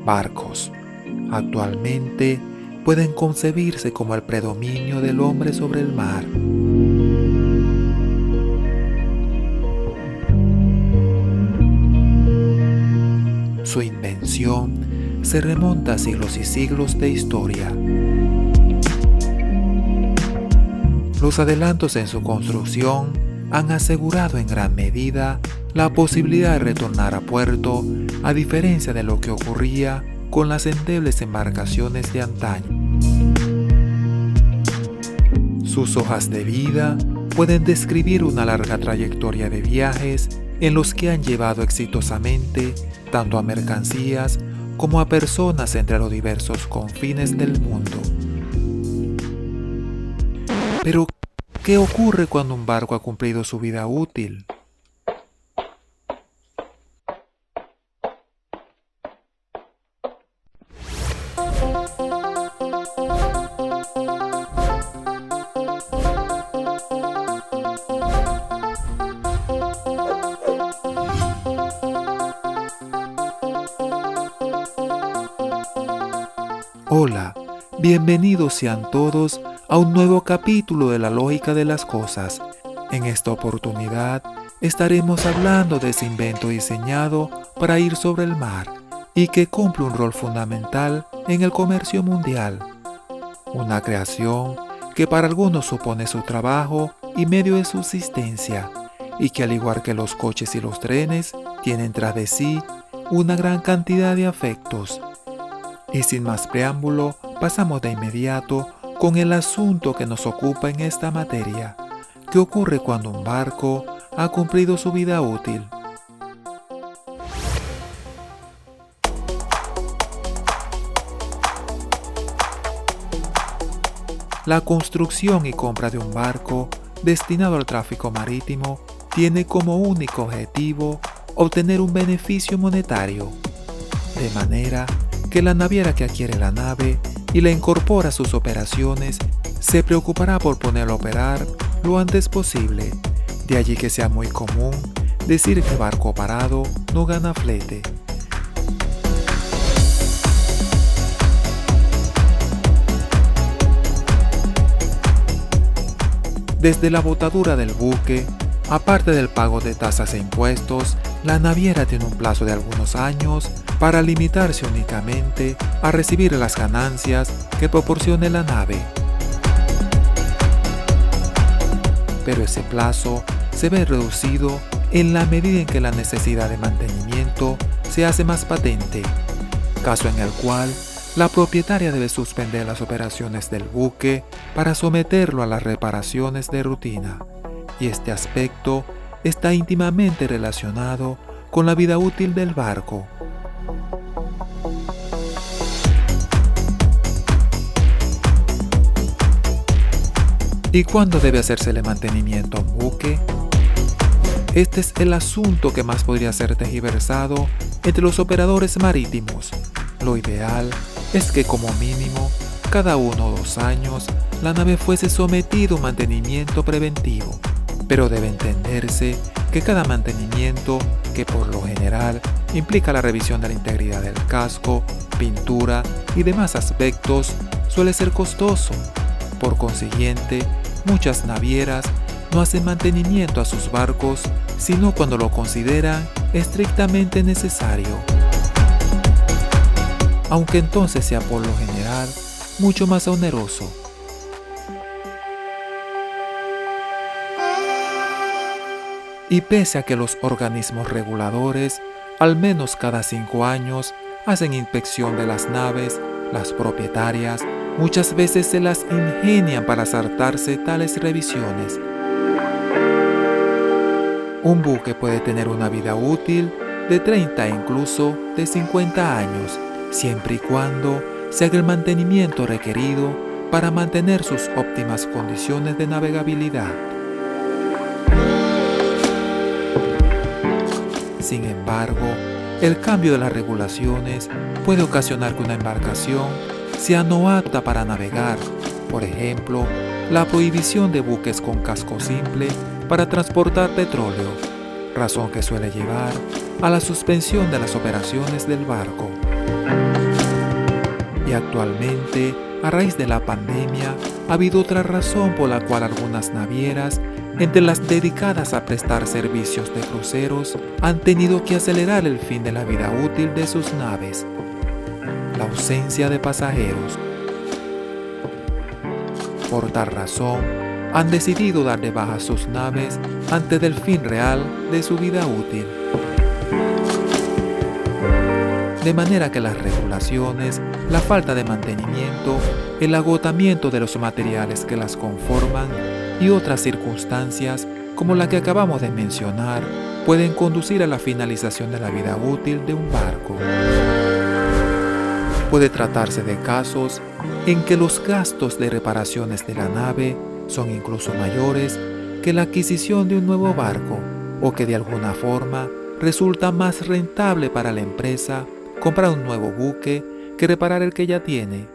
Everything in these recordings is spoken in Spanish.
Barcos. Actualmente pueden concebirse como el predominio del hombre sobre el mar. Su invención se remonta a siglos y siglos de historia. Los adelantos en su construcción han asegurado en gran medida la posibilidad de retornar a puerto, a diferencia de lo que ocurría con las endebles embarcaciones de antaño. Sus hojas de vida pueden describir una larga trayectoria de viajes en los que han llevado exitosamente tanto a mercancías como a personas entre los diversos confines del mundo. Pero, ¿qué ocurre cuando un barco ha cumplido su vida útil? Hola, bienvenidos sean todos a un nuevo capítulo de la lógica de las cosas. En esta oportunidad estaremos hablando de ese invento diseñado para ir sobre el mar y que cumple un rol fundamental en el comercio mundial. Una creación que para algunos supone su trabajo y medio de subsistencia y que al igual que los coches y los trenes tienen tras de sí una gran cantidad de afectos. Y sin más preámbulo, pasamos de inmediato con el asunto que nos ocupa en esta materia. ¿Qué ocurre cuando un barco ha cumplido su vida útil? La construcción y compra de un barco destinado al tráfico marítimo tiene como único objetivo obtener un beneficio monetario, de manera que la naviera que adquiere la nave y la incorpora a sus operaciones se preocupará por ponerla a operar lo antes posible. De allí que sea muy común decir que barco parado no gana flete. Desde la botadura del buque, aparte del pago de tasas e impuestos, la naviera tiene un plazo de algunos años para limitarse únicamente a recibir las ganancias que proporcione la nave. Pero ese plazo se ve reducido en la medida en que la necesidad de mantenimiento se hace más patente, caso en el cual la propietaria debe suspender las operaciones del buque para someterlo a las reparaciones de rutina, y este aspecto está íntimamente relacionado con la vida útil del barco. ¿Y cuándo debe hacérsele mantenimiento a un buque? Este es el asunto que más podría ser tergiversado entre los operadores marítimos. Lo ideal es que como mínimo, cada 1 o 2 años, la nave fuese sometida a un mantenimiento preventivo. Pero debe entenderse que cada mantenimiento, que por lo general implica la revisión de la integridad del casco, pintura y demás aspectos, suele ser costoso. Por consiguiente, muchas navieras no hacen mantenimiento a sus barcos sino cuando lo consideran estrictamente necesario, aunque entonces sea por lo general mucho más oneroso. Y pese a que los organismos reguladores, al menos cada 5 años, hacen inspección de las naves, las propietarias muchas veces se las ingenian para saltarse tales revisiones. Un buque puede tener una vida útil de 30 e incluso de 50 años, siempre y cuando se haga el mantenimiento requerido para mantener sus óptimas condiciones de navegabilidad. Sin embargo, el cambio de las regulaciones puede ocasionar que una embarcación sea no apta para navegar. Por ejemplo, la prohibición de buques con casco simple para transportar petróleo, razón que suele llevar a la suspensión de las operaciones del barco. Y actualmente, a raíz de la pandemia, ha habido otra razón por la cual algunas navieras, entre las dedicadas a prestar servicios de cruceros, han tenido que acelerar el fin de la vida útil de sus naves: la ausencia de pasajeros. Por tal razón, han decidido dar de baja sus naves antes del fin real de su vida útil. De manera que las regulaciones, la falta de mantenimiento, el agotamiento de los materiales que las conforman y otras circunstancias como la que acabamos de mencionar pueden conducir a la finalización de la vida útil de un barco. Puede tratarse de casos en que los gastos de reparaciones de la nave son incluso mayores que la adquisición de un nuevo barco, o que de alguna forma resulta más rentable para la empresa comprar un nuevo buque que reparar el que ya tiene.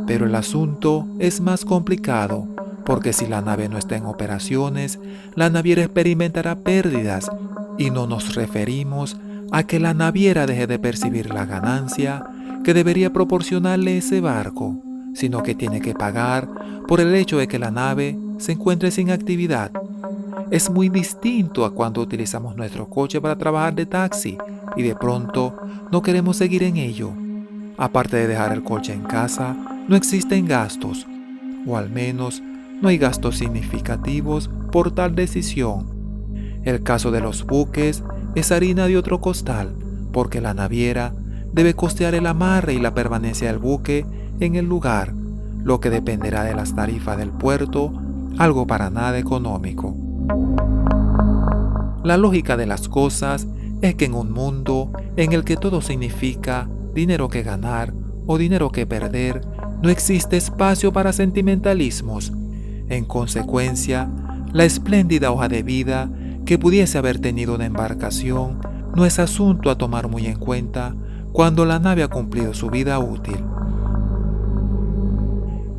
Pero el asunto es más complicado, porque si la nave no está en operaciones, la naviera experimentará pérdidas, y no nos referimos a que la naviera deje de percibir la ganancia que debería proporcionarle ese barco, sino que tiene que pagar por el hecho de que la nave se encuentre sin actividad. Es muy distinto a cuando utilizamos nuestro coche para trabajar de taxi y de pronto no queremos seguir en ello. Aparte de dejar el coche en casa, no existen gastos, o al menos no hay gastos significativos por tal decisión. El caso de los buques es harina de otro costal, porque la naviera debe costear el amarre y la permanencia del buque en el lugar, lo que dependerá de las tarifas del puerto, algo para nada económico. La lógica de las cosas es que en un mundo en el que todo significa dinero que ganar o dinero que perder, no existe espacio para sentimentalismos. En consecuencia, la espléndida hoja de vida que pudiese haber tenido una embarcación no es asunto a tomar muy en cuenta cuando la nave ha cumplido su vida útil.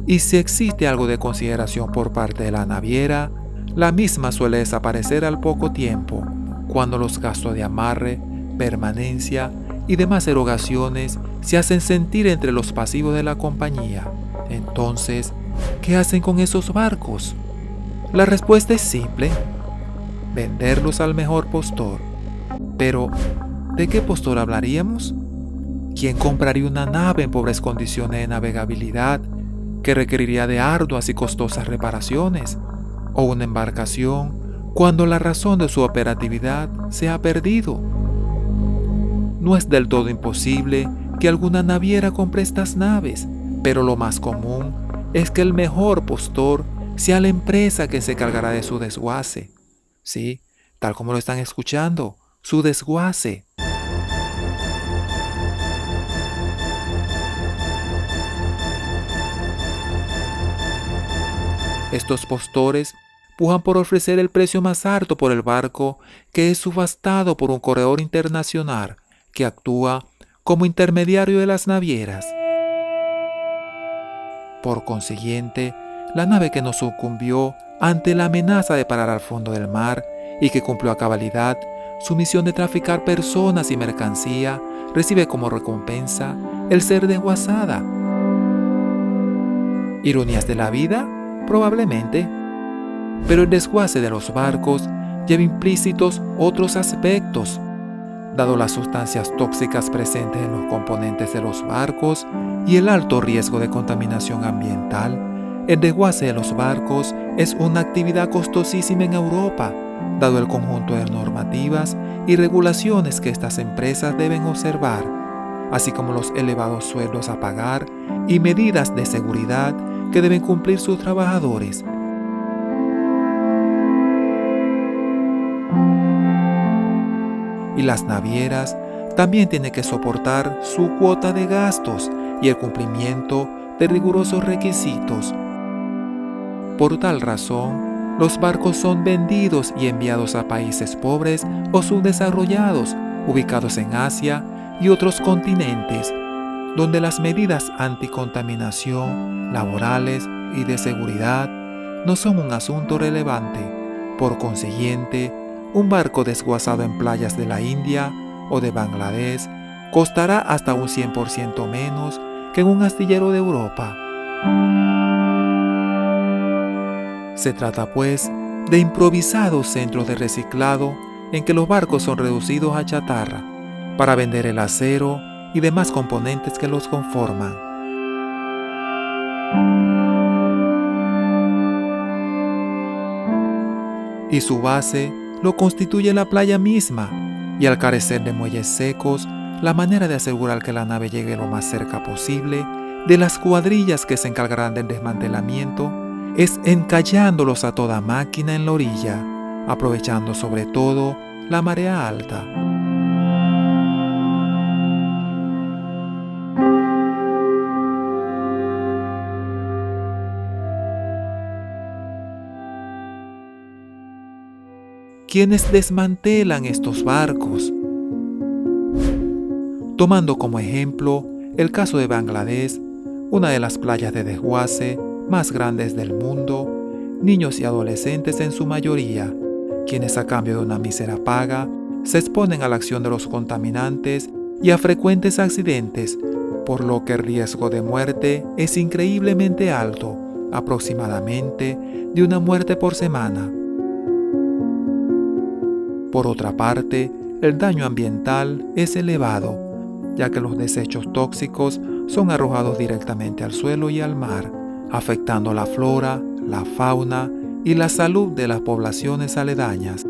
Y si existe algo de consideración por parte de la naviera, la misma suele desaparecer al poco tiempo, cuando los gastos de amarre, permanencia y demás erogaciones se hacen sentir entre los pasivos de la compañía. Entonces, ¿qué hacen con esos barcos? La respuesta es simple: venderlos al mejor postor. Pero, ¿de qué postor hablaríamos? ¿Quién compraría una nave en pobres condiciones de navegabilidad que requeriría de arduas y costosas reparaciones? ¿O una embarcación cuando la razón de su operatividad se ha perdido? No es del todo imposible que alguna naviera compre estas naves, pero lo más común es que el mejor postor sea la empresa que se cargará de su desguace. Sí, tal como lo están escuchando, su desguace. Estos postores pujan por ofrecer el precio más alto por el barco que es subastado por un corredor internacional que actúa como intermediario de las navieras. Por consiguiente, la nave que no sucumbió ante la amenaza de parar al fondo del mar y que cumplió a cabalidad su misión de traficar personas y mercancía recibe como recompensa el ser desguazada. ¿Ironías de la vida? Probablemente. Pero el desguace de los barcos lleva implícitos otros aspectos. Dado las sustancias tóxicas presentes en los componentes de los barcos y el alto riesgo de contaminación ambiental, el desguace de los barcos es una actividad costosísima en Europa, dado el conjunto de normativas y regulaciones que estas empresas deben observar, así como los elevados sueldos a pagar y medidas de seguridad que deben cumplir sus trabajadores. Y las navieras también tienen que soportar su cuota de gastos y el cumplimiento de rigurosos requisitos. Por tal razón, los barcos son vendidos y enviados a países pobres o subdesarrollados, ubicados en Asia y otros continentes, donde las medidas anticontaminación, laborales y de seguridad no son un asunto relevante. Por consiguiente, un barco desguazado en playas de la India o de Bangladesh costará hasta un 100% menos que en un astillero de Europa. Se trata, pues, de improvisados centros de reciclado en que los barcos son reducidos a chatarra para vender el acero y demás componentes que los conforman. Y su base lo constituye la playa misma, y al carecer de muelles secos, la manera de asegurar que la nave llegue lo más cerca posible de las cuadrillas que se encargarán del desmantelamiento es encallándolos a toda máquina en la orilla, aprovechando sobre todo la marea alta. ¿Quiénes desmantelan estos barcos? Tomando como ejemplo el caso de Bangladesh, una de las playas de desguace más grandes del mundo, niños y adolescentes en su mayoría, quienes a cambio de una mísera paga se exponen a la acción de los contaminantes y a frecuentes accidentes, por lo que el riesgo de muerte es increíblemente alto, aproximadamente de una muerte por semana. Por otra parte, el daño ambiental es elevado, ya que los desechos tóxicos son arrojados directamente al suelo y al mar, afectando la flora, la fauna y la salud de las poblaciones aledañas.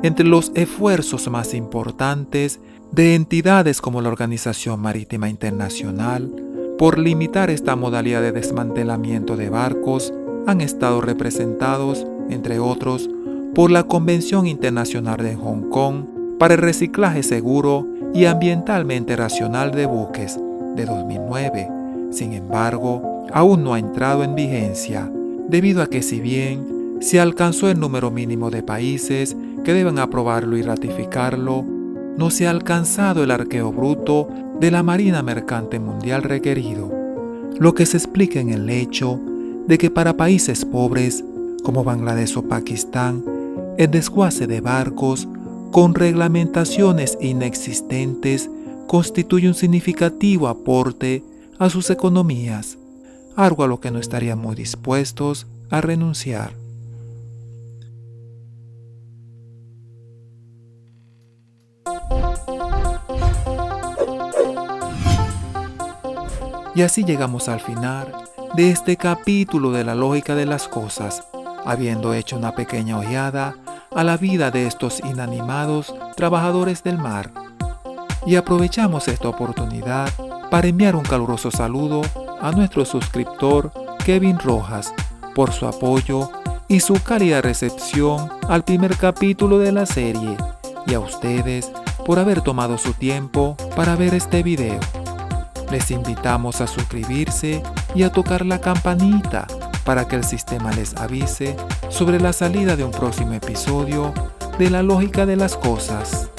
Entre los esfuerzos más importantes de entidades como la Organización Marítima Internacional por limitar esta modalidad de desmantelamiento de barcos han estado representados, entre otros, por la Convención Internacional de Hong Kong para el Reciclaje Seguro y Ambientalmente Racional de Buques, de 2009. Sin embargo, aún no ha entrado en vigencia, debido a que si bien se alcanzó el número mínimo de países que deben aprobarlo y ratificarlo, no se ha alcanzado el arqueo bruto de la Marina Mercante Mundial requerido, lo que se explica en el hecho de que para países pobres, como Bangladesh o Pakistán, el desguace de barcos con reglamentaciones inexistentes constituye un significativo aporte a sus economías, algo a lo que no estarían muy dispuestos a renunciar. Y así llegamos al final de este capítulo de la lógica de las cosas, habiendo hecho una pequeña ojeada a la vida de estos inanimados trabajadores del mar. Y aprovechamos esta oportunidad para enviar un caluroso saludo a nuestro suscriptor Kevin Rojas por su apoyo y su cálida recepción al primer capítulo de la serie, y a ustedes por haber tomado su tiempo para ver este video. Les invitamos a suscribirse y a tocar la campanita para que el sistema les avise sobre la salida de un próximo episodio de La Lógica de las Cosas.